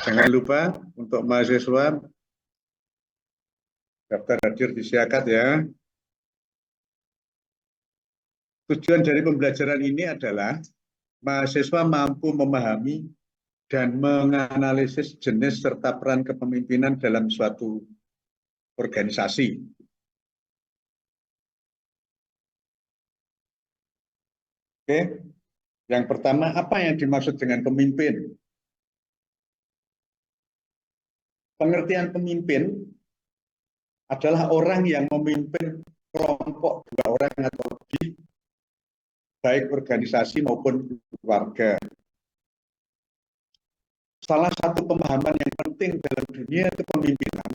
Jangan lupa untuk mahasiswa daftar hadir di Siakat ya. Tujuan dari pembelajaran ini adalah mahasiswa mampu memahami dan menganalisis jenis serta peran kepemimpinan dalam suatu organisasi. Oke, yang pertama, apa yang dimaksud dengan pemimpin? Pengertian pemimpin adalah orang yang memimpin kelompok 2 orang atau lebih, baik organisasi maupun keluarga. Salah satu pemahaman yang penting dalam dunia kepemimpinan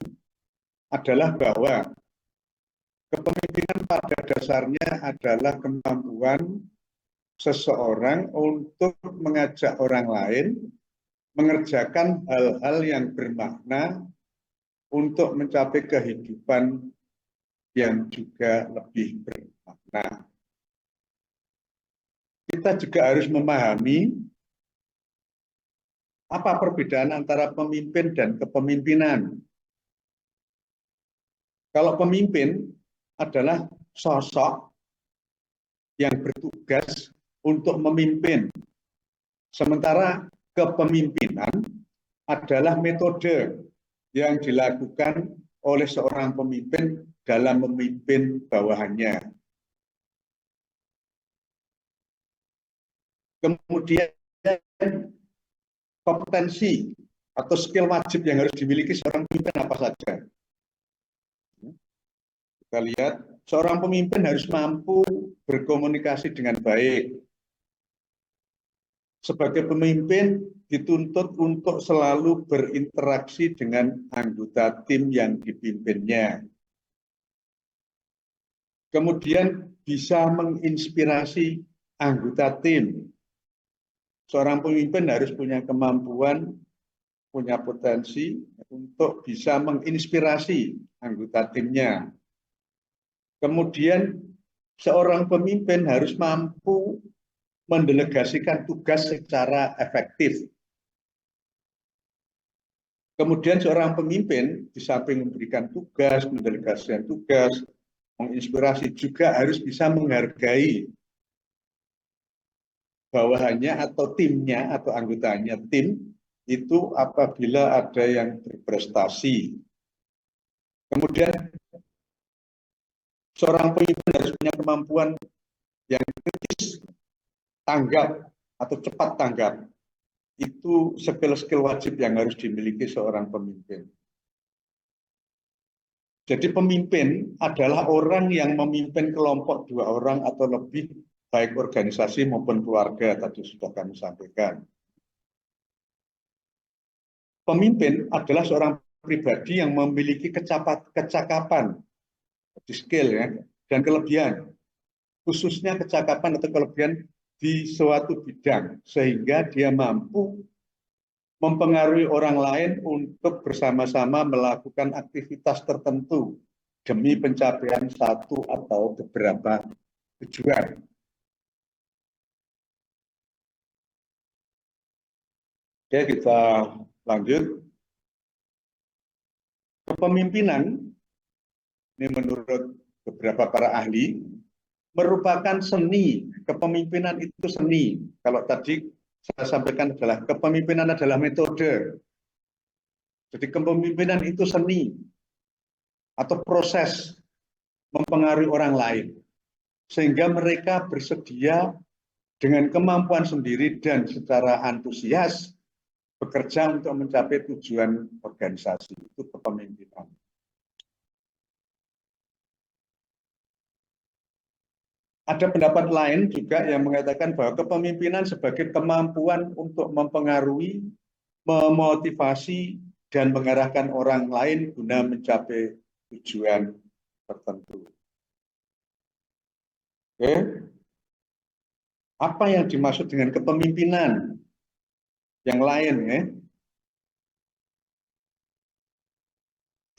adalah bahwa kepemimpinan pada dasarnya adalah kemampuan seseorang untuk mengajak orang lain mengerjakan hal-hal yang bermakna untuk mencapai kehidupan yang juga lebih bermakna. Kita juga harus memahami apa perbedaan antara pemimpin dan kepemimpinan. Kalau pemimpin adalah sosok yang bertugas untuk memimpin, sementara kepemimpinan adalah metode yang dilakukan oleh seorang pemimpin dalam memimpin bawahannya. Kemudian kompetensi atau skill wajib yang harus dimiliki seorang pemimpin apa saja? Kita lihat, seorang pemimpin harus mampu berkomunikasi dengan baik. Sebagai pemimpin dituntut untuk selalu berinteraksi dengan anggota tim yang dipimpinnya. Kemudian bisa menginspirasi anggota tim. Seorang pemimpin harus punya kemampuan, punya potensi untuk bisa menginspirasi anggota timnya. Kemudian seorang pemimpin harus mampu mendelegasikan tugas secara efektif. Kemudian seorang pemimpin di samping memberikan tugas, mendelegasikan tugas, menginspirasi, juga harus bisa menghargai bawahannya atau timnya atau anggotanya tim itu apabila ada yang berprestasi. Kemudian seorang pemimpin harus punya kemampuan yang kritis, tanggap atau cepat tanggap. Itu skill-skill wajib yang harus dimiliki seorang pemimpin. Jadi pemimpin adalah orang yang memimpin kelompok 2 orang atau lebih, baik organisasi maupun keluarga, tadi sudah kami sampaikan. Pemimpin adalah seorang pribadi yang memiliki kecakapan, skill ya, dan kelebihan, khususnya kecakapan atau kelebihan di suatu bidang, sehingga dia mampu mempengaruhi orang lain untuk bersama-sama melakukan aktivitas tertentu demi pencapaian satu atau beberapa tujuan. Oke, kita lanjut. Kepemimpinan, ini menurut beberapa para ahli, merupakan seni. Kepemimpinan itu seni. Kalau tadi saya sampaikan adalah kepemimpinan adalah metode. Jadi kepemimpinan itu seni atau proses mempengaruhi orang lain, sehingga mereka bersedia dengan kemampuan sendiri dan secara antusias bekerja untuk mencapai tujuan organisasi. Itu kepemimpinan. Ada pendapat lain juga yang mengatakan bahwa kepemimpinan sebagai kemampuan untuk mempengaruhi, memotivasi, dan mengarahkan orang lain guna mencapai tujuan tertentu. Oke. Apa yang dimaksud dengan kepemimpinan yang lain ya?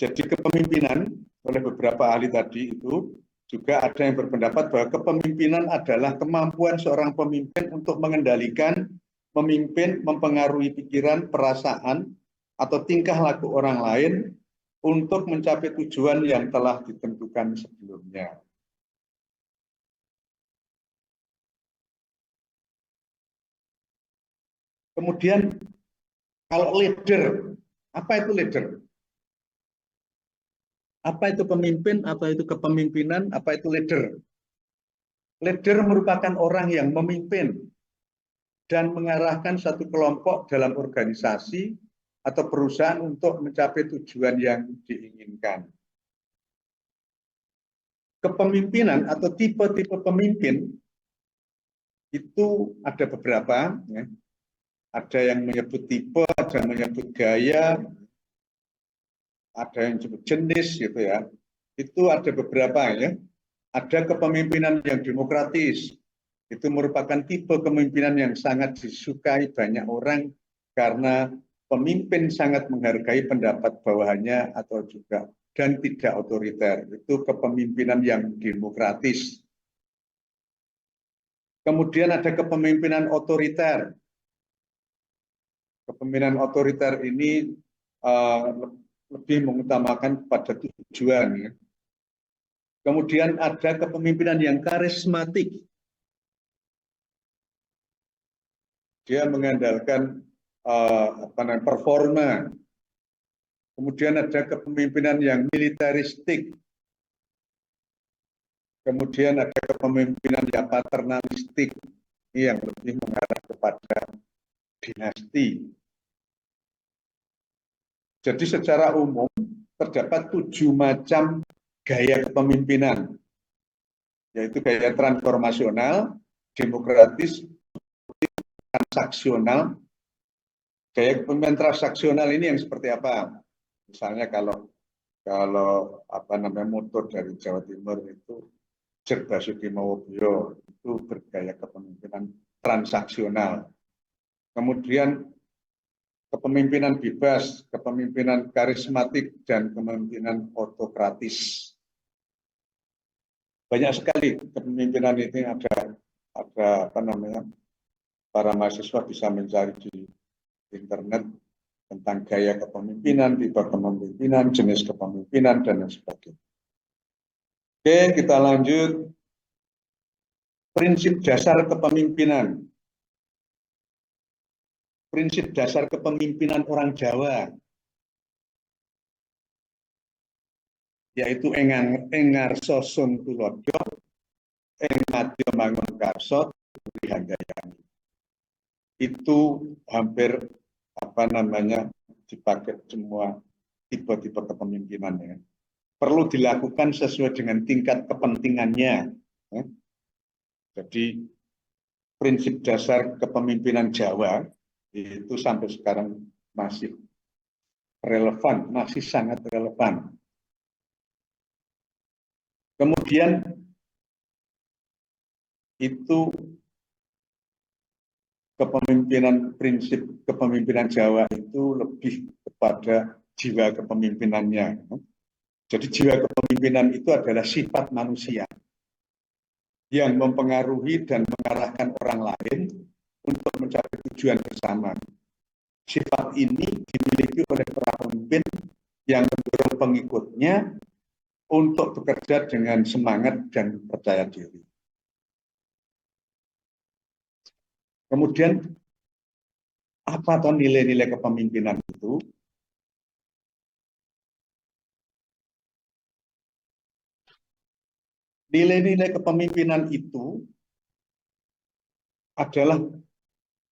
Jadi kepemimpinan oleh beberapa ahli tadi itu juga ada yang berpendapat bahwa kepemimpinan adalah kemampuan seorang pemimpin untuk mengendalikan, memimpin, mempengaruhi pikiran, perasaan, atau tingkah laku orang lain untuk mencapai tujuan yang telah ditentukan sebelumnya. Kemudian kalau leader, apa itu leader? Apa itu pemimpin, atau itu kepemimpinan, apa itu leader? Leader merupakan orang yang memimpin dan mengarahkan satu kelompok dalam organisasi atau perusahaan untuk mencapai tujuan yang diinginkan. Kepemimpinan atau tipe-tipe pemimpin itu ada beberapa, ya. Ada yang menyebut tipe, ada yang menyebut gaya, ada yang disebut jenis, gitu ya. Itu ada beberapa, ya. Ada kepemimpinan yang demokratis. Itu merupakan tipe kepemimpinan yang sangat disukai banyak orang karena pemimpin sangat menghargai pendapat bawahannya atau juga dan tidak otoriter. Itu kepemimpinan yang demokratis. Kemudian ada kepemimpinan otoriter. Kepemimpinan otoriter ini lebih mengutamakan pada tujuan. Ya. Kemudian ada kepemimpinan yang karismatik. Dia mengandalkan performa. Kemudian ada kepemimpinan yang militeristik. Kemudian ada kepemimpinan yang paternalistik. Ini yang lebih mengarah kepada dinasti. Jadi secara umum terdapat 7 macam gaya kepemimpinan, yaitu gaya transformasional, demokratis, transaksional. Gaya kepemimpinan transaksional ini yang seperti apa? Misalnya kalau moto dari Jawa Timur itu Jer Basuki Mawobyo, itu bergaya kepemimpinan transaksional. Kemudian kepemimpinan bebas, kepemimpinan karismatik, dan kepemimpinan otokratis. Banyak sekali kepemimpinan ini ada para mahasiswa bisa mencari di internet tentang gaya kepemimpinan, tipe kepemimpinan, jenis kepemimpinan, dan lain sebagainya. Oke, kita lanjut. Prinsip dasar kepemimpinan. Prinsip dasar kepemimpinan orang Jawa, yaitu Engarso Sun Tulodo, Engadyo Mangunkarso, Hanggayani. Itu hampir dipakai semua tipe-tipe kepemimpinannya. Perlu dilakukan sesuai dengan tingkat kepentingannya. Ya. Jadi prinsip dasar kepemimpinan Jawa itu sampai sekarang masih relevan, masih sangat relevan. Kemudian itu prinsip kepemimpinan Jawa itu lebih kepada jiwa kepemimpinannya. Jadi jiwa kepemimpinan itu adalah sifat manusia yang mempengaruhi dan mengarahkan orang lain untuk mencapai tujuan bersama. Sifat ini dimiliki oleh para pemimpin yang mendorong pengikutnya untuk bekerja dengan semangat dan percaya diri. Kemudian, apa tuh nilai-nilai kepemimpinan itu? Nilai-nilai kepemimpinan itu adalah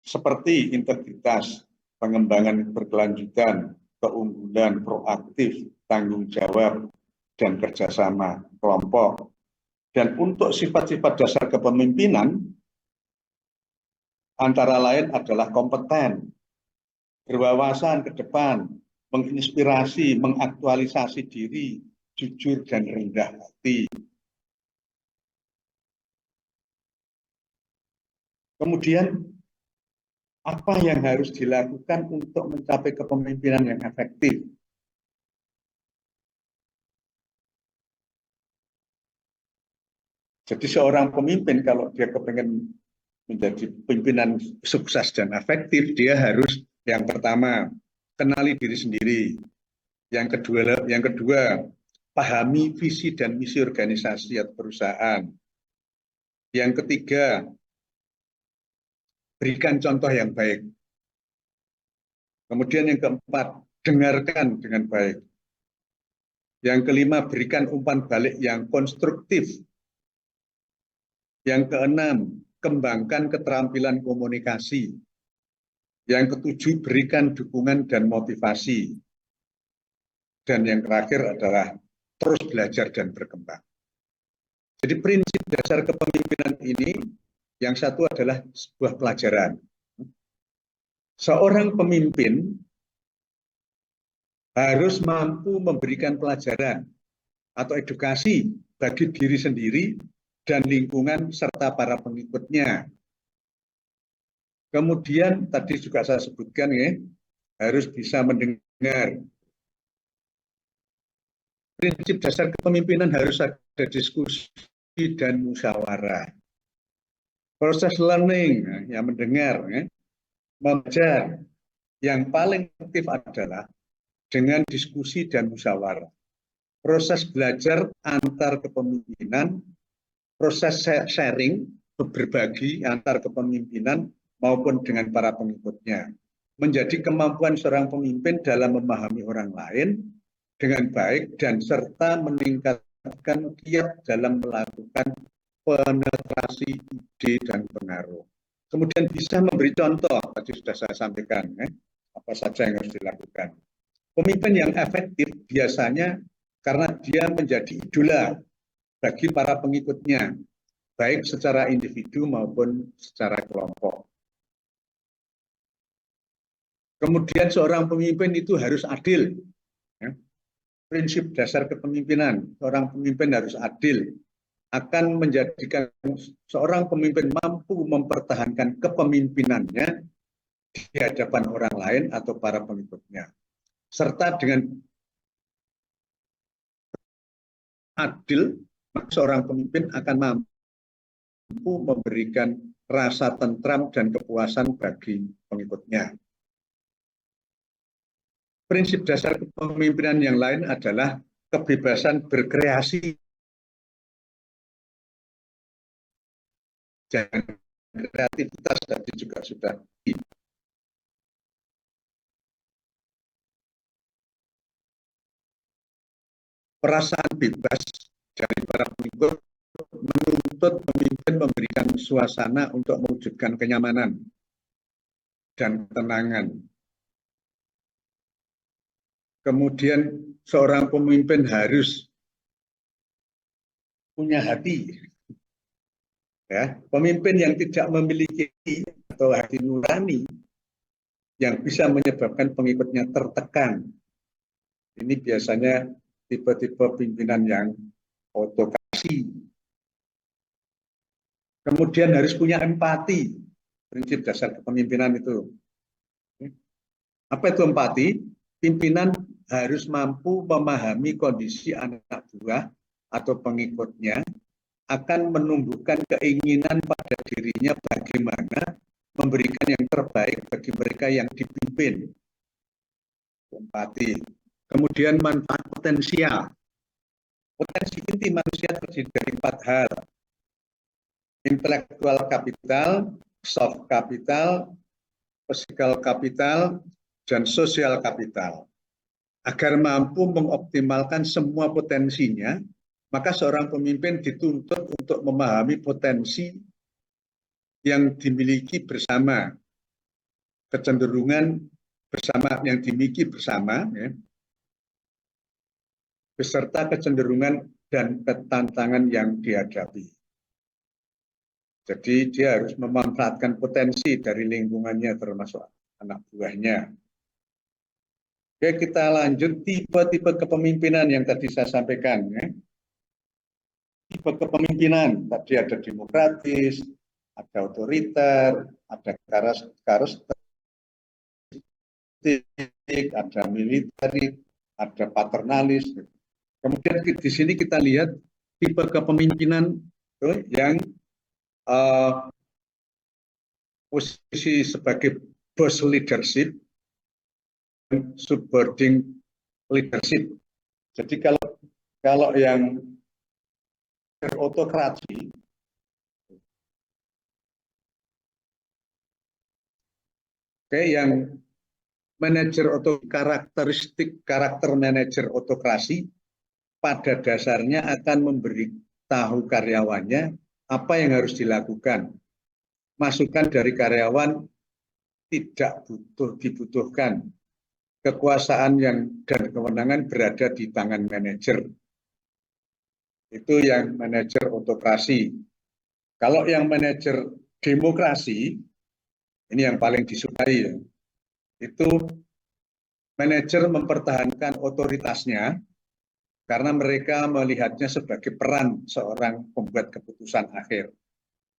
seperti integritas, pengembangan berkelanjutan, keunggulan, proaktif, tanggung jawab, dan kerjasama kelompok. Dan untuk sifat-sifat dasar kepemimpinan, antara lain adalah kompeten, berwawasan ke depan, menginspirasi, mengaktualisasi diri, jujur dan rendah hati. Kemudian, apa yang harus dilakukan untuk mencapai kepemimpinan yang efektif? Jadi seorang pemimpin kalau dia kepengen menjadi pimpinan sukses dan efektif, dia harus yang pertama kenali diri sendiri. Yang kedua, pahami visi dan misi organisasi atau perusahaan. Yang ketiga, berikan contoh yang baik. Kemudian yang keempat, dengarkan dengan baik. Yang kelima, berikan umpan balik yang konstruktif. Yang keenam, kembangkan keterampilan komunikasi. Yang ketujuh, berikan dukungan dan motivasi. Dan yang terakhir adalah terus belajar dan berkembang. Jadi prinsip dasar kepemimpinan ini, yang satu adalah sebuah pelajaran. Seorang pemimpin harus mampu memberikan pelajaran atau edukasi bagi diri sendiri dan lingkungan serta para pengikutnya. Kemudian tadi juga saya sebutkan ya, harus bisa mendengar. Prinsip dasar kepemimpinan harus ada diskusi dan musyawarah. Proses learning, yang mendengar, ya, belajar. Yang paling aktif adalah dengan diskusi dan musyawarah. Proses belajar antar kepemimpinan, proses sharing, berbagi antar kepemimpinan maupun dengan para pengikutnya. Menjadi kemampuan seorang pemimpin dalam memahami orang lain dengan baik dan serta meningkatkan kiat dalam melakukan penetrasi ide dan pengaruh. Kemudian bisa memberi contoh, tadi sudah saya sampaikan, apa saja yang harus dilakukan. Pemimpin yang efektif biasanya karena dia menjadi idola bagi para pengikutnya, baik secara individu maupun secara kelompok. Kemudian seorang pemimpin itu harus adil. Ya. Prinsip dasar kepemimpinan, seorang pemimpin harus adil, akan menjadikan seorang pemimpin mampu mempertahankan kepemimpinannya di hadapan orang lain atau para pengikutnya. Serta dengan adil, maka seorang pemimpin akan mampu memberikan rasa tentram dan kepuasan bagi pengikutnya. Prinsip dasar kepemimpinan yang lain adalah kebebasan berkreasi dan kreativitas tadi juga sudah perasaan bebas dari para pengikut menuntut pemimpin memberikan suasana untuk mewujudkan kenyamanan dan ketenangan. Kemudian seorang pemimpin harus punya hati. Ya, pemimpin yang tidak memiliki atau hati nurani yang bisa menyebabkan pengikutnya tertekan. Ini biasanya tipe-tipe pimpinan yang autokrasi. Kemudian harus punya empati. Prinsip dasar kepemimpinan itu. Apa itu empati? Pimpinan harus mampu memahami kondisi anak buah atau pengikutnya, akan menumbuhkan keinginan pada dirinya bagaimana memberikan yang terbaik bagi mereka yang dipimpin. Empati. Kemudian manfaat potensial. Potensi inti manusia terdiri dari 4 hal. Intelektual kapital, soft capital, physical capital, dan sosial kapital. Agar mampu mengoptimalkan semua potensinya, maka seorang pemimpin dituntut untuk memahami potensi yang dimiliki bersama, kecenderungan bersama yang dimiliki bersama, ya, beserta kecenderungan dan ketantangan yang dihadapi. Jadi dia harus memanfaatkan potensi dari lingkungannya termasuk anak buahnya. Oke, kita lanjut tipe-tipe kepemimpinan yang tadi saya sampaikan. Ya. Tipe kepemimpinan, tadi ada demokratis, ada otoriter, ada karismatik, ada militer, ada paternalis. Kemudian di sini kita lihat tipe kepemimpinan yang posisi sebagai boss leadership subordinate leadership. Jadi kalau yang autokrasi, yang manajer atau karakter manajer autokrasi pada dasarnya akan memberitahu karyawannya apa yang harus dilakukan. Masukan dari karyawan tidak dibutuhkan. Kekuasaan dan kewenangan berada di tangan manajer. Itu yang manajer autokrasi. Kalau yang manajer demokrasi, ini yang paling disukai, itu manajer mempertahankan otoritasnya karena mereka melihatnya sebagai peran seorang pembuat keputusan akhir.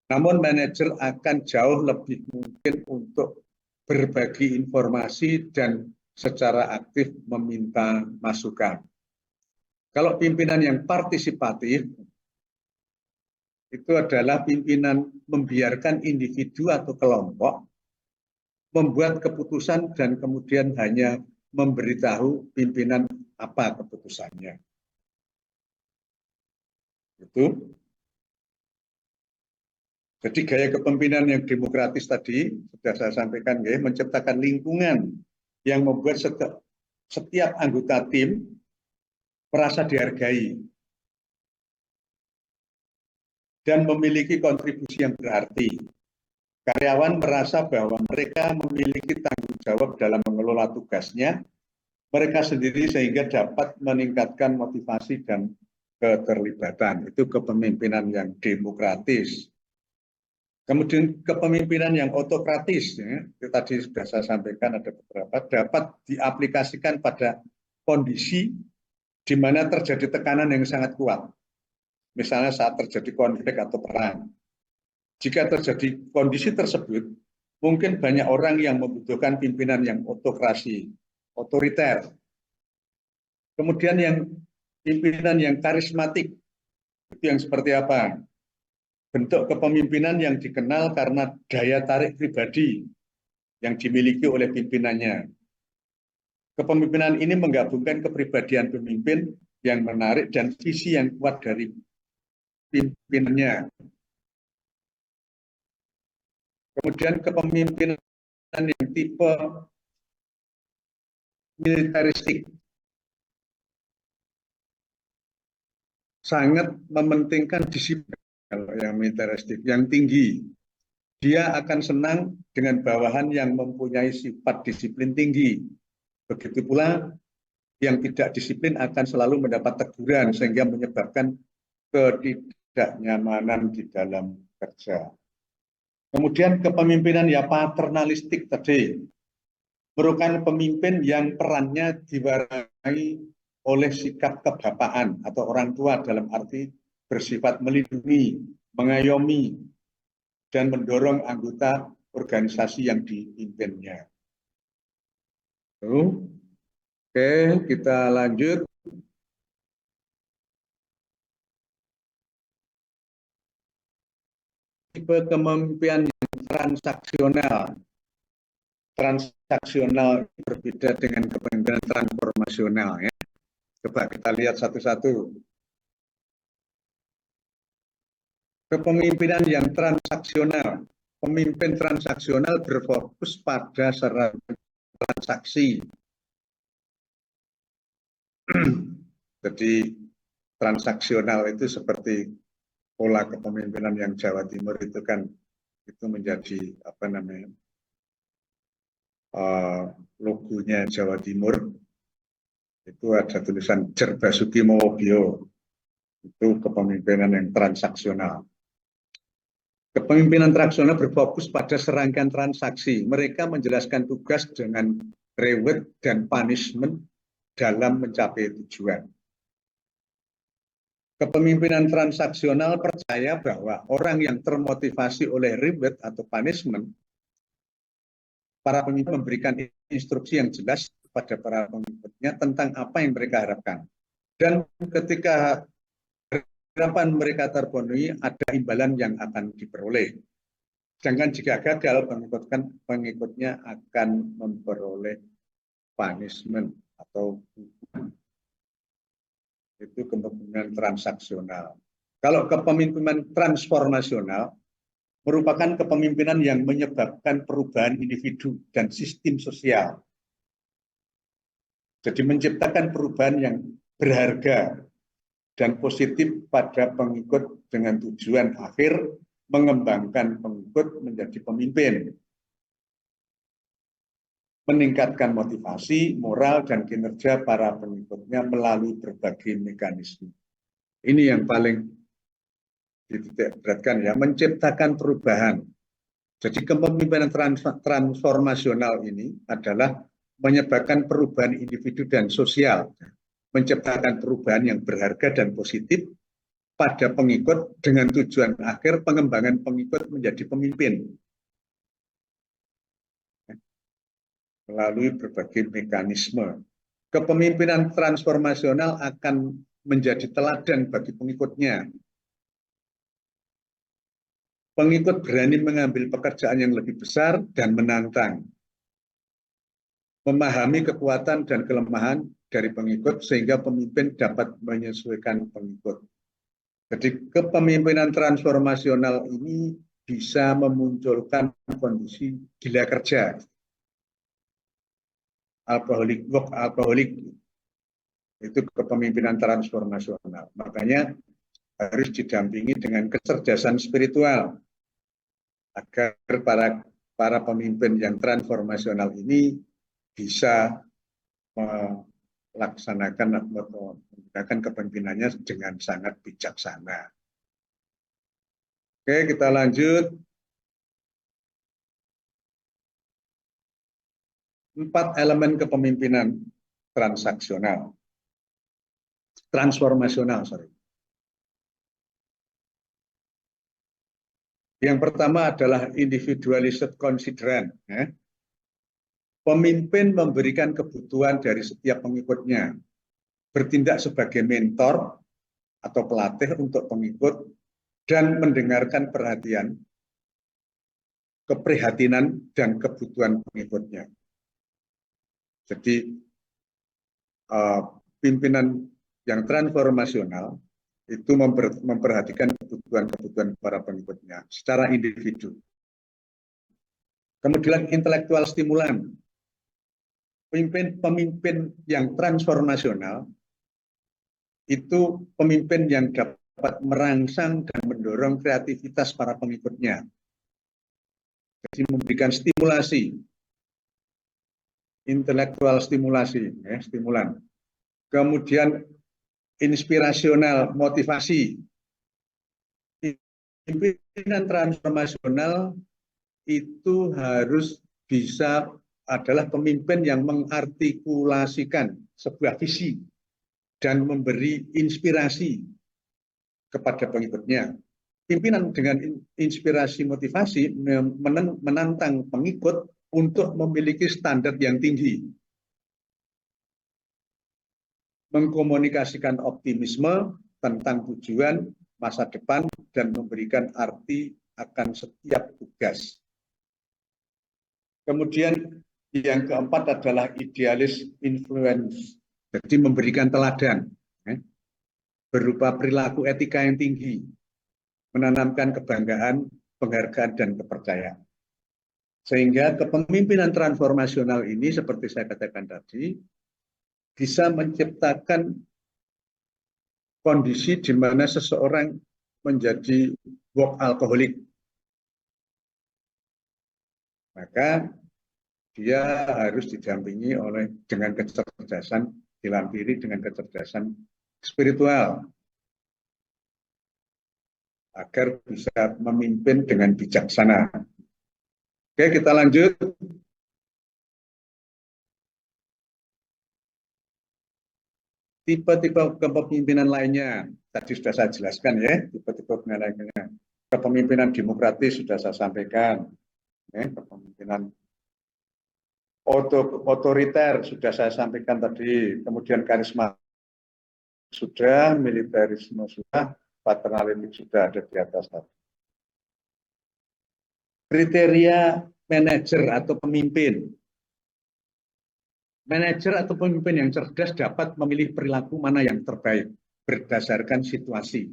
Namun manajer akan jauh lebih mungkin untuk berbagi informasi dan secara aktif meminta masukan. Kalau pimpinan yang partisipatif, itu adalah pimpinan membiarkan individu atau kelompok membuat keputusan dan kemudian hanya memberitahu pimpinan apa keputusannya. Itu. Jadi gaya kepemimpinan yang demokratis tadi sudah saya sampaikan, menciptakan lingkungan yang membuat setiap anggota tim merasa dihargai dan memiliki kontribusi yang berarti. Karyawan merasa bahwa mereka memiliki tanggung jawab dalam mengelola tugasnya mereka sendiri sehingga dapat meningkatkan motivasi dan keterlibatan. Itu kepemimpinan yang demokratis. Kemudian kepemimpinan yang autokratis, itu tadi sudah saya sampaikan ada beberapa, dapat diaplikasikan pada kondisi di mana terjadi tekanan yang sangat kuat. Misalnya saat terjadi konflik atau perang. Jika terjadi kondisi tersebut, mungkin banyak orang yang membutuhkan pimpinan yang autokrasi, otoriter. Kemudian yang pimpinan yang karismatik, itu yang seperti apa? Bentuk kepemimpinan yang dikenal karena daya tarik pribadi yang dimiliki oleh pimpinannya. Kepemimpinan ini menggabungkan kepribadian pemimpin yang menarik dan visi yang kuat dari pimpinannya. Kemudian kepemimpinan yang tipe militeristik sangat mementingkan disiplin. Kalau yang militeristik yang tinggi, dia akan senang dengan bawahan yang mempunyai sifat disiplin tinggi. Begitu pula yang tidak disiplin akan selalu mendapat teguran sehingga menyebabkan ketidaknyamanan di dalam kerja. Kemudian kepemimpinan ya paternalistik tadi merupakan pemimpin yang perannya diwarnai oleh sikap kebapaan atau orang tua dalam arti bersifat melindungi, mengayomi, dan mendorong anggota organisasi yang dipimpinnya. Oke, kita lanjut. Tipe kepemimpinan yang transaksional. Transaksional berbeda dengan kepemimpinan transformasional. Ya. Coba kita lihat satu-satu. Kepemimpinan yang transaksional. Pemimpin transaksional berfokus pada serangkaian transaksi. Jadi transaksional itu seperti pola kepemimpinan yang Jawa Timur itu kan itu menjadi apa namanya logonya Jawa Timur itu ada tulisan Jer Basuki Mowobyo, itu kepemimpinan yang transaksional. Kepemimpinan transaksional berfokus pada serangkaian transaksi. Mereka menjelaskan tugas dengan reward dan punishment dalam mencapai tujuan. Kepemimpinan transaksional percaya bahwa orang yang termotivasi oleh reward atau punishment, para pemimpin memberikan instruksi yang jelas kepada para pengikutnya tentang apa yang mereka harapkan. Dan ketika harapan mereka terpenuhi, ada imbalan yang akan diperoleh. Sedangkan jika gagal, pengikutnya akan memperoleh punishment atau itu kepemimpinan transaksional. Kalau kepemimpinan transformasional merupakan kepemimpinan yang menyebabkan perubahan individu dan sistem sosial. Jadi menciptakan perubahan yang berharga dan positif pada pengikut dengan tujuan akhir mengembangkan pengikut menjadi pemimpin, meningkatkan motivasi, moral, dan kinerja para pengikutnya melalui berbagai mekanisme. Ini yang paling dititik beratkan ya, menciptakan perubahan. Jadi kepemimpinan transformasional ini adalah menyebabkan perubahan individu dan sosial, menciptakan perubahan yang berharga dan positif pada pengikut dengan tujuan akhir pengembangan pengikut menjadi pemimpin melalui berbagai mekanisme. Kepemimpinan transformasional akan menjadi teladan bagi pengikutnya. Pengikut berani mengambil pekerjaan yang lebih besar dan menantang, memahami kekuatan dan kelemahan dari pengikut sehingga pemimpin dapat menyesuaikan pengikut. Jadi kepemimpinan transformasional ini bisa memunculkan kondisi gila kerja, workaholic, itu kepemimpinan transformasional. Makanya harus didampingi dengan kecerdasan spiritual agar para pemimpin yang transformasional ini bisa melaksanakan atau menggunakan kepemimpinannya dengan sangat bijaksana. Oke, kita lanjut. 4 elemen kepemimpinan transformasional. Yang pertama adalah individualistic considerant. Pemimpin memberikan kebutuhan dari setiap pengikutnya, bertindak sebagai mentor atau pelatih untuk pengikut, dan mendengarkan keprihatinan dan kebutuhan pengikutnya. Jadi pimpinan yang transformasional itu memperhatikan kebutuhan para pengikutnya secara individu. Kemudian intelektual stimulan. Pemimpin yang transformasional itu pemimpin yang dapat merangsang dan mendorong kreativitas para pengikutnya. Jadi memberikan stimulasi, intelektual stimulasi, stimulan. Kemudian inspirasional, motivasi. Pimpinan transformasional itu harus bisa adalah pemimpin yang mengartikulasikan sebuah visi dan memberi inspirasi kepada pengikutnya. Pimpinan dengan inspirasi motivasi menantang pengikut untuk memiliki standar yang tinggi, mengkomunikasikan optimisme tentang tujuan masa depan dan memberikan arti akan setiap tugas. Kemudian yang keempat adalah idealis influence, jadi memberikan teladan berupa perilaku etika yang tinggi, menanamkan kebanggaan, penghargaan, dan kepercayaan. Sehingga kepemimpinan transformasional ini seperti saya katakan tadi bisa menciptakan kondisi di mana seseorang menjadi workaholic. Maka dia harus didampingi dengan kecerdasan, dilampiri dengan kecerdasan spiritual agar bisa memimpin dengan bijaksana. Oke, kita lanjut. Tipe-tipe kepemimpinan lainnya tadi sudah saya jelaskan ya, tipe-tipe kepemimpinan lainnya. Kepemimpinan demokratis sudah saya sampaikan, kepemimpinan otoriter sudah saya sampaikan tadi, kemudian karisma sudah, militerisme sudah, paternalistik sudah ada di atas tadi. Kriteria manajer atau pemimpin. Manajer atau pemimpin yang cerdas dapat memilih perilaku mana yang terbaik berdasarkan situasi.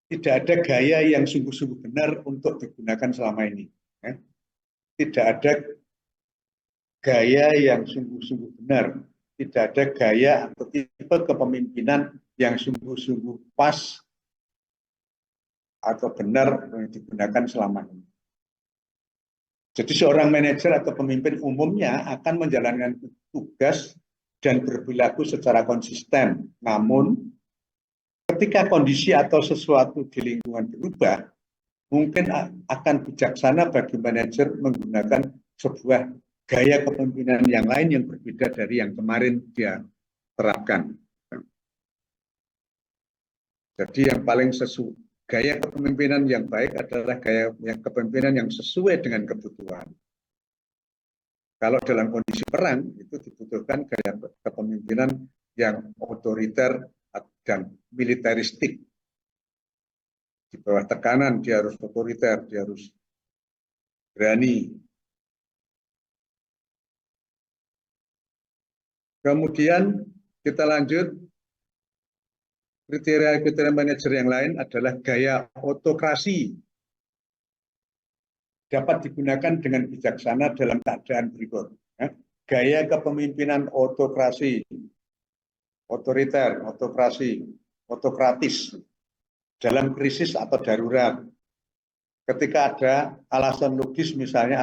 Tidak ada gaya yang sungguh-sungguh benar untuk digunakan selama ini. Tidak ada gaya yang sungguh-sungguh benar. Tidak ada gaya atau tipe kepemimpinan yang sungguh-sungguh pas atau benar yang digunakan selama ini. Jadi seorang manajer atau pemimpin umumnya akan menjalankan tugas dan berperilaku secara konsisten. Namun ketika kondisi atau sesuatu di lingkungan berubah, mungkin akan bijaksana bagi manajer menggunakan sebuah gaya kepemimpinan yang lain yang berbeda dari yang kemarin dia terapkan. Jadi yang paling gaya kepemimpinan yang baik adalah gaya kepemimpinan yang sesuai dengan kebutuhan. Kalau dalam kondisi perang, itu dibutuhkan gaya kepemimpinan yang otoriter dan militeristik. Di bawah tekanan, dia harus otoriter, dia harus berani. Kemudian kita lanjut, kriteria manajer yang lain adalah gaya autokrasi. Dapat digunakan dengan bijaksana dalam keadaan berikut. Gaya kepemimpinan autokrasi, otoriter, autokrasi, autokratis dalam krisis atau darurat. Ketika ada alasan logis, misalnya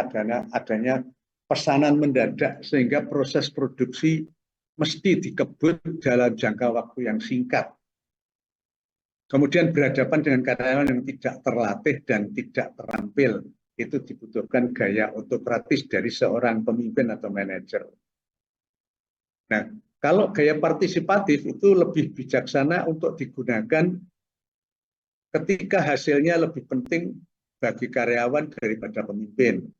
adanya pesanan mendadak sehingga proses produksi mesti dikebut dalam jangka waktu yang singkat. Kemudian berhadapan dengan karyawan yang tidak terlatih dan tidak terampil, itu dibutuhkan gaya autokratis dari seorang pemimpin atau manajer. Nah, kalau gaya partisipatif itu lebih bijaksana untuk digunakan ketika hasilnya lebih penting bagi karyawan daripada pemimpin.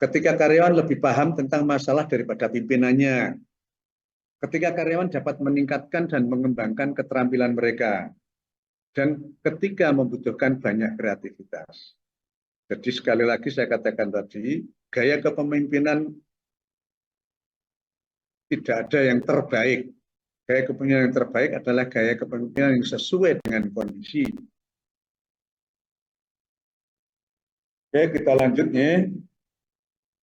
Ketika karyawan lebih paham tentang masalah daripada pimpinannya. Ketika karyawan dapat meningkatkan dan mengembangkan keterampilan mereka. Dan ketika membutuhkan banyak kreativitas. Jadi sekali lagi saya katakan tadi, gaya kepemimpinan tidak ada yang terbaik. Gaya kepemimpinan yang terbaik adalah gaya kepemimpinan yang sesuai dengan kondisi. Oke, kita lanjutnya.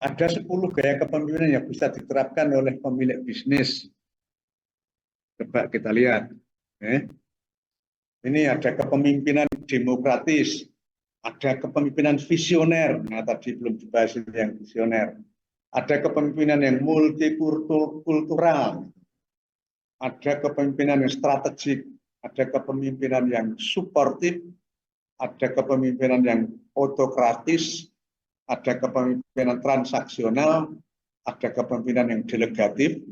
Ada 10 gaya kepemimpinan yang bisa diterapkan oleh pemilik bisnis. Coba kita lihat. Ini ada kepemimpinan demokratis, ada kepemimpinan visioner. Nah, tadi belum dibahas yang visioner. Ada kepemimpinan yang multikultural, ada kepemimpinan yang strategik, ada kepemimpinan yang suportif, ada kepemimpinan yang autokratis, ada kepemimpinan transaksional, ada kepemimpinan yang delegatif.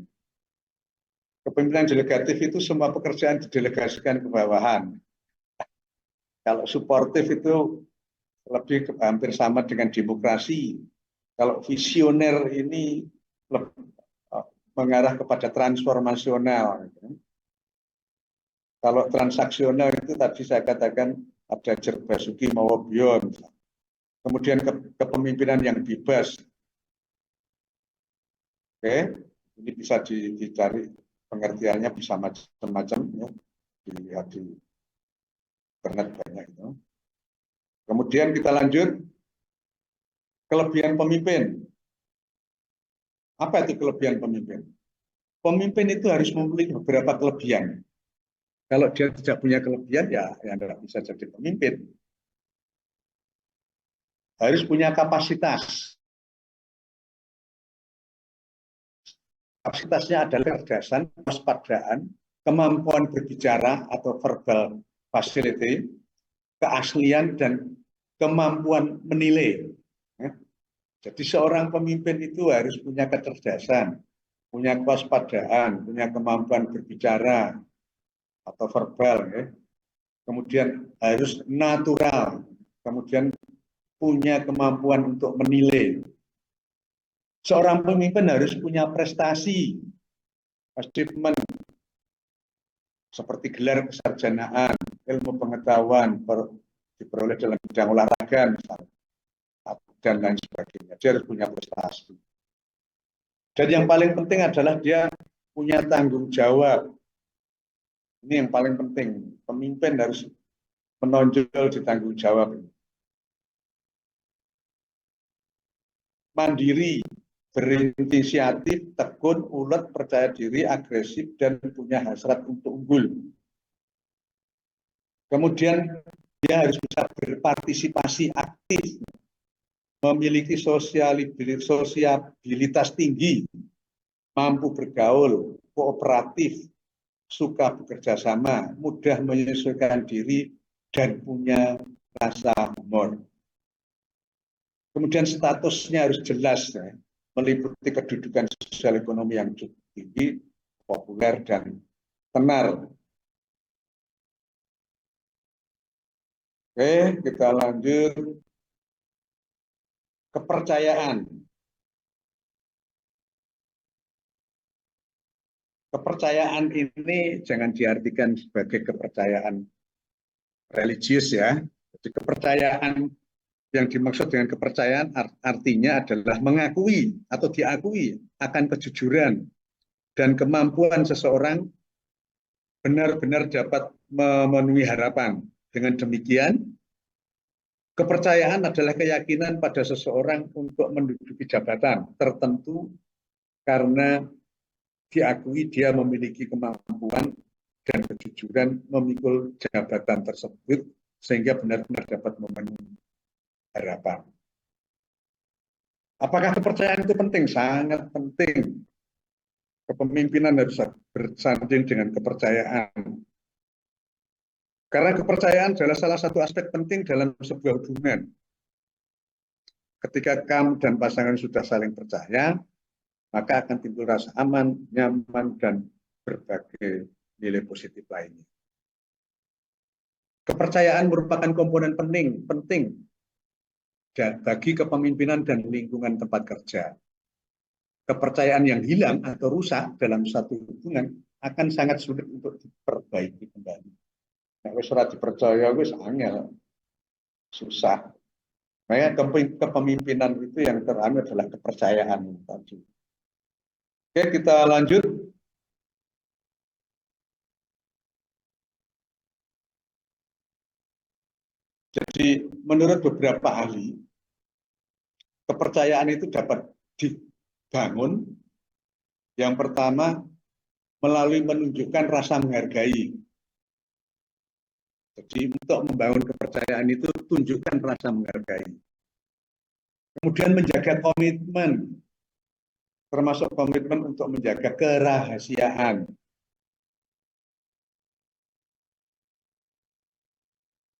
Kepemimpinan delegatif itu semua pekerjaan didelegasikan ke bawahan. Kalau suportif itu lebih hampir sama dengan demokrasi. Kalau visioner ini mengarah kepada transformasional. Kalau transaksional itu tadi saya katakan ada Jerbasuki Mawabio. Kemudian kepemimpinan yang bebas. Oke, ini bisa dicari pengertiannya bisa macam-macam ya. Dilihat di internet banyak itu. Kemudian kita lanjut. Kelebihan pemimpin. Apa itu kelebihan pemimpin? Pemimpin itu harus memiliki beberapa kelebihan. Kalau dia tidak punya kelebihan, ya tidak bisa jadi pemimpin. Harus punya kapasitas. Kapasitasnya adalah kecerdasan, kewaspadaan, kemampuan berbicara atau verbal facility, keaslian, dan kemampuan menilai. Jadi seorang pemimpin itu harus punya kecerdasan, punya kewaspadaan, punya kemampuan berbicara atau verbal, ya. Kemudian harus natural, kemudian punya kemampuan untuk menilai. Seorang pemimpin harus punya prestasi, achievement, seperti gelar kesarjanaan, ilmu pengetahuan diperoleh dalam bidang olahraga, misalnya, dan lain sebagainya. Dia harus punya prestasi. Dan yang paling penting adalah dia punya tanggung jawab. Ini yang paling penting. Pemimpin harus menonjol di tanggung jawab. Mandiri, berinisiatif, tekun, ulet, percaya diri, agresif, dan punya hasrat untuk unggul. Kemudian dia harus bisa berpartisipasi aktif, memiliki sosialitas tinggi, mampu bergaul, kooperatif, suka bekerja sama, mudah menyesuaikan diri, dan punya rasa humor. Kemudian statusnya harus jelas, ya, meliputi kedudukan sosial ekonomi yang cukup tinggi, populer, dan tenar. Oke, kita lanjut. Kepercayaan. Kepercayaan ini jangan diartikan sebagai kepercayaan religius ya. Jadi kepercayaan yang dimaksud dengan kepercayaan artinya adalah mengakui atau diakui akan kejujuran dan kemampuan seseorang benar-benar dapat memenuhi harapan. Dengan demikian, kepercayaan adalah keyakinan pada seseorang untuk menduduki jabatan tertentu karena diakui dia memiliki kemampuan dan kejujuran memikul jabatan tersebut sehingga benar-benar dapat memenuhi harapan. Apakah kepercayaan itu penting? Sangat penting. Kepemimpinan harus bersanding dengan kepercayaan. Karena kepercayaan adalah salah satu aspek penting dalam sebuah hubungan. Ketika kamu dan pasangan sudah saling percaya, maka akan timbul rasa aman, nyaman, dan berbagai nilai positif lainnya. Kepercayaan merupakan komponen penting bagi kepemimpinan dan lingkungan tempat kerja. Kepercayaan yang hilang atau rusak dalam satu hubungan akan sangat sulit untuk diperbaiki kembali. Nah, wis ora dipercaya wis angel, susah. Makanya kepemimpinan itu yang teranu adalah kepercayaan tadi. Oke, kita lanjut. Jadi menurut beberapa ahli, kepercayaan itu dapat dibangun yang pertama melalui menunjukkan rasa menghargai. Jadi untuk membangun kepercayaan itu tunjukkan rasa menghargai. Kemudian menjaga komitmen, termasuk komitmen untuk menjaga kerahasiaan.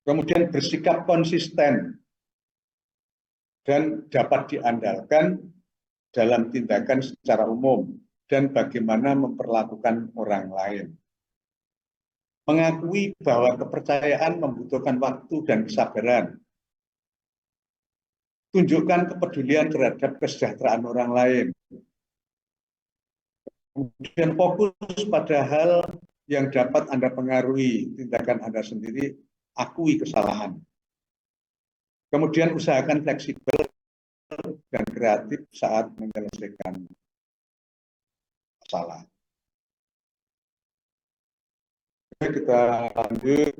Kemudian bersikap konsisten dan dapat diandalkan dalam tindakan secara umum dan bagaimana memperlakukan orang lain. Mengakui bahwa kepercayaan membutuhkan waktu dan kesabaran. Tunjukkan kepedulian terhadap kesejahteraan orang lain. Kemudian fokus pada hal yang dapat Anda pengaruhi tindakan Anda sendiri, akui kesalahan. Kemudian usahakan fleksibel dan kreatif saat menyelesaikan masalah. Oke, kita lanjut.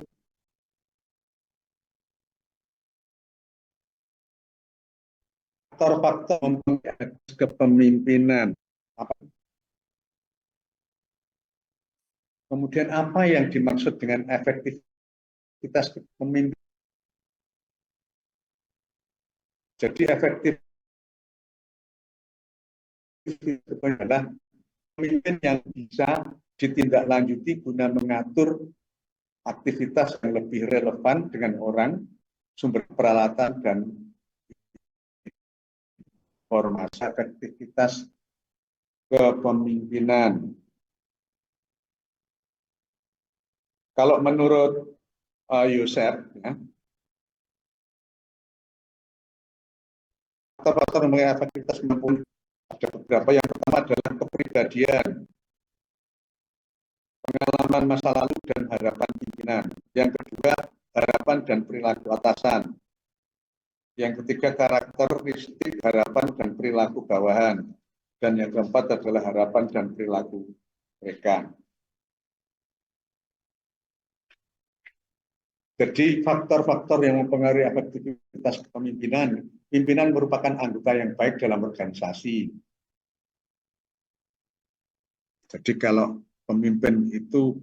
Faktor-faktor mempengaruhi kepemimpinan. Kemudian apa yang dimaksud dengan efektivitas kepemimpinan? Jadi efektif itu adalah pemimpin yang bisa ditindaklanjuti guna mengatur aktivitas yang lebih relevan dengan orang, sumber peralatan, dan formasi efektivitas kepemimpinan. Kalau menurut Yosef, ya, faktor-faktor mengenai efektivitas kemampuan ada beberapa. Yang pertama adalah kepribadian, pengalaman masa lalu, dan harapan pimpinan. Yang kedua, harapan dan perilaku atasan. Yang ketiga, karakteristik, harapan, dan perilaku bawahan. Dan yang keempat adalah harapan dan perilaku mereka. Jadi faktor-faktor yang mempengaruhi efektivitas kepemimpinan, pimpinan merupakan anggota yang baik dalam organisasi. Jadi kalau pemimpin itu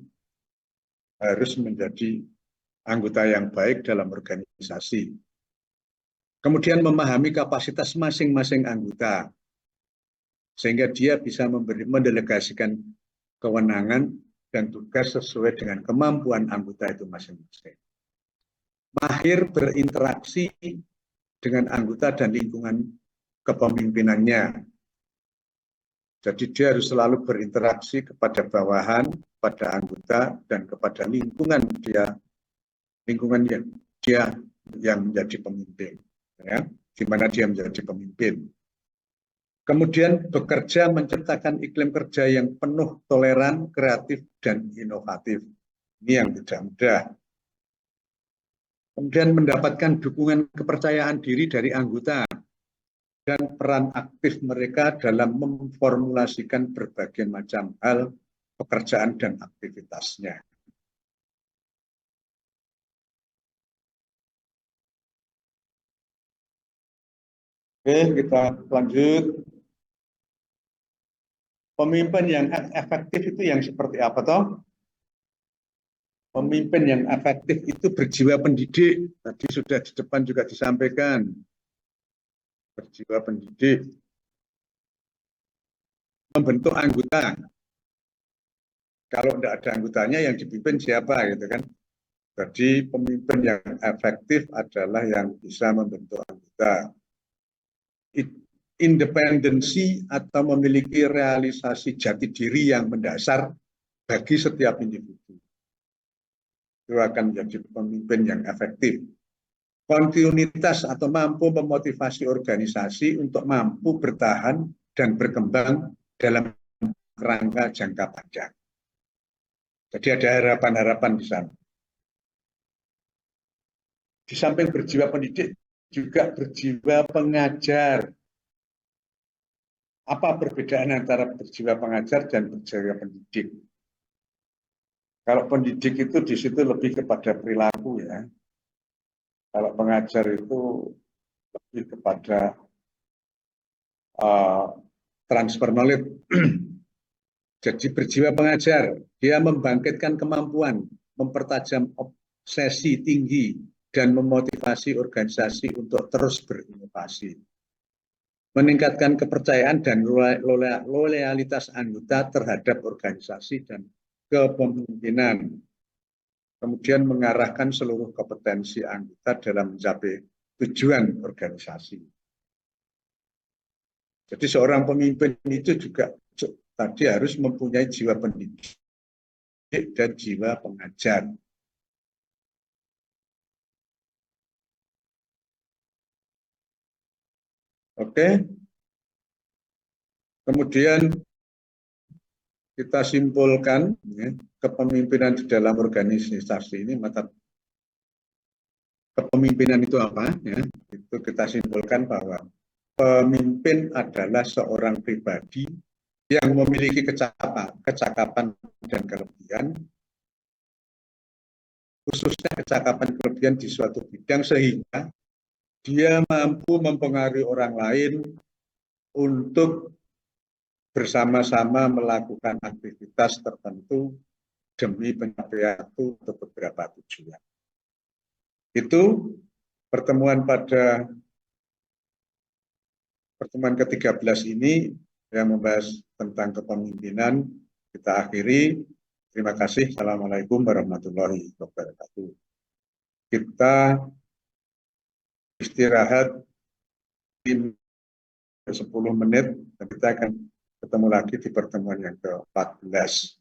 harus menjadi anggota yang baik dalam organisasi. Kemudian memahami kapasitas masing-masing anggota, sehingga dia bisa mendelegasikan kewenangan dan tugas sesuai dengan kemampuan anggota itu masing-masing. Mahir berinteraksi dengan anggota dan lingkungan kepemimpinannya. Jadi dia harus selalu berinteraksi kepada bawahan, pada anggota, dan kepada lingkungan dia yang menjadi pemimpin. Ya, di mana dia menjadi pemimpin. Kemudian bekerja menciptakan iklim kerja yang penuh toleran, kreatif, dan inovatif. Ini yang tidak mudah. Kemudian mendapatkan dukungan kepercayaan diri dari anggota dan peran aktif mereka dalam memformulasikan berbagai macam hal pekerjaan dan aktivitasnya. Oke, kita lanjut. Pemimpin yang efektif itu yang seperti apa toh? Pemimpin yang efektif itu berjiwa pendidik. Tadi sudah di depan juga disampaikan. Berjiwa pendidik. Membentuk anggota. Kalau tidak ada anggotanya yang dipimpin siapa gitu kan. Jadi pemimpin yang efektif adalah yang bisa membentuk anggota. Independensi atau memiliki realisasi jati diri yang mendasar bagi setiap individu. Itu akan menjadi pemimpin yang efektif. Kontinuitas atau mampu memotivasi organisasi untuk mampu bertahan dan berkembang dalam kerangka jangka panjang. Jadi ada harapan-harapan di sana. Di samping berjiwa pendidik, juga berjiwa pengajar. Apa perbedaan antara berjiwa pengajar dan berjiwa pendidik? Kalau pendidik itu di situ lebih kepada perilaku ya. Kalau pengajar itu lebih kepada transfer knowledge. Jadi berjiwa pengajar, dia membangkitkan kemampuan, mempertajam obsesi tinggi, dan memotivasi organisasi untuk terus berinovasi. Meningkatkan kepercayaan dan loyalitas anggota terhadap organisasi dan kepemimpinan. Kemudian mengarahkan seluruh kompetensi anggota dalam mencapai tujuan organisasi. Jadi seorang pemimpin itu juga tadi harus mempunyai jiwa pendidik dan jiwa pengajar. Oke. Kemudian kita simpulkan ya, kepemimpinan di dalam organisasi ini, mata kepemimpinan itu apa? Ya, itu kita simpulkan bahwa pemimpin adalah seorang pribadi yang memiliki kecakapan dan kelebihan, khususnya kecakapan kelebihan di suatu bidang sehingga dia mampu mempengaruhi orang lain untuk bersama-sama melakukan aktivitas tertentu demi pencapaian atau beberapa tujuan. Itu pertemuan ke-13 ini yang membahas tentang kepemimpinan. Kita akhiri. Terima kasih. Assalamualaikum warahmatullahi wabarakatuh. Kita istirahat 10 menit dan kita akan ketemu lagi di pertemuan yang ke-14.